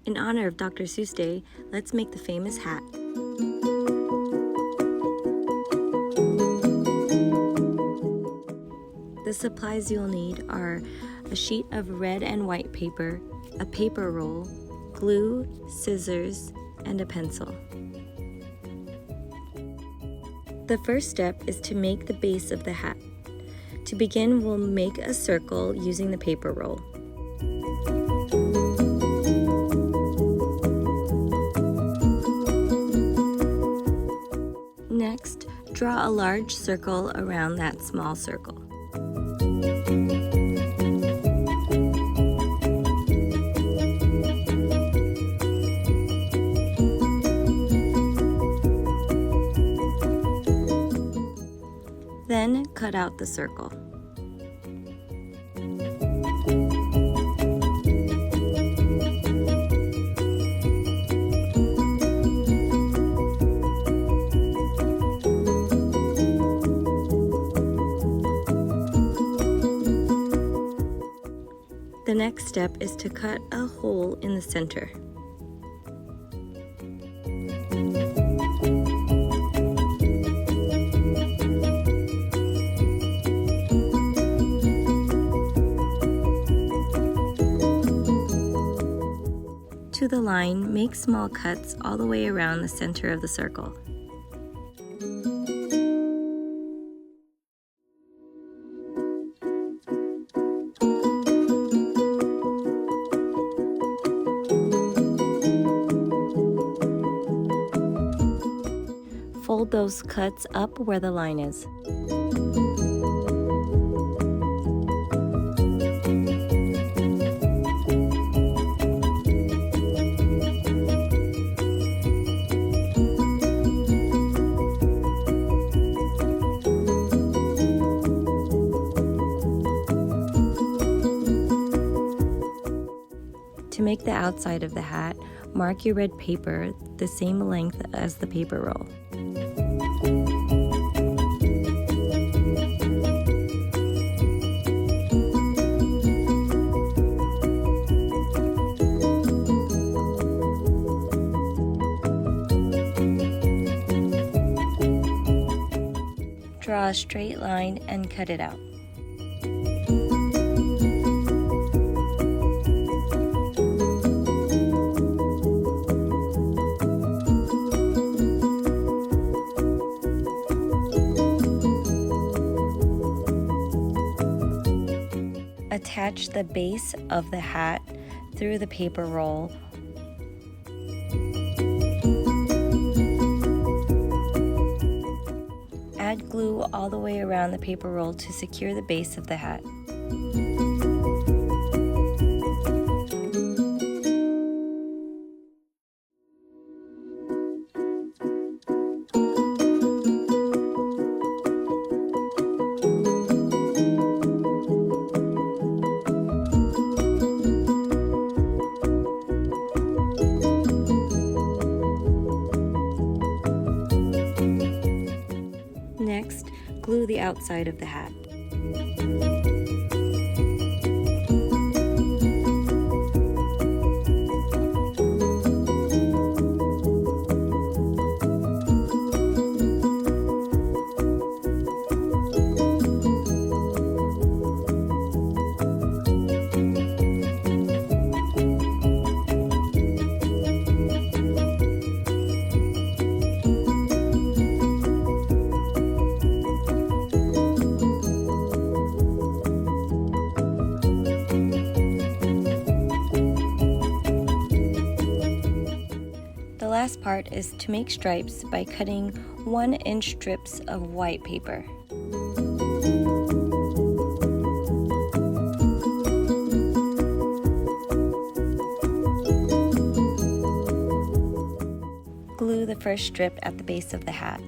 In honor of Dr. Seuss Day, let's make the famous hat. The supplies you'll need are a sheet of red and white paper, a paper roll, glue, scissors, and a pencil. The first step is to make the base of the hat. To begin, we'll make a circle using the paper roll. Next, draw a large circle around that small circle. Then cut out the circle. The next step is to cut a hole in the center. To the line, make small cuts all the way around the center of the circle. Fold those cuts up where the line is. To make the outside of the hat, mark your red paper the same length as the paper roll. Draw a straight line and cut it out. Attach the base of the hat through the paper roll. Add glue all the way around the paper roll to secure the base of the hat. Next, glue the outside of the hat. The last part is to make stripes by cutting 1-inch strips of white paper. Glue the first strip at the base of the hat.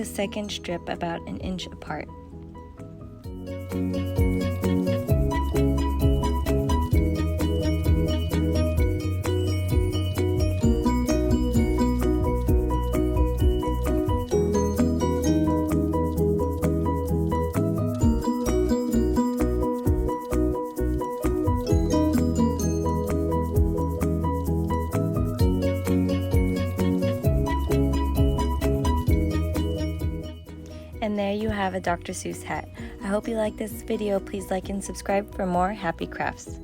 the second strip about an inch apart. And there you have a Dr. Seuss hat. I hope you like this video. Please like and subscribe for more happy crafts.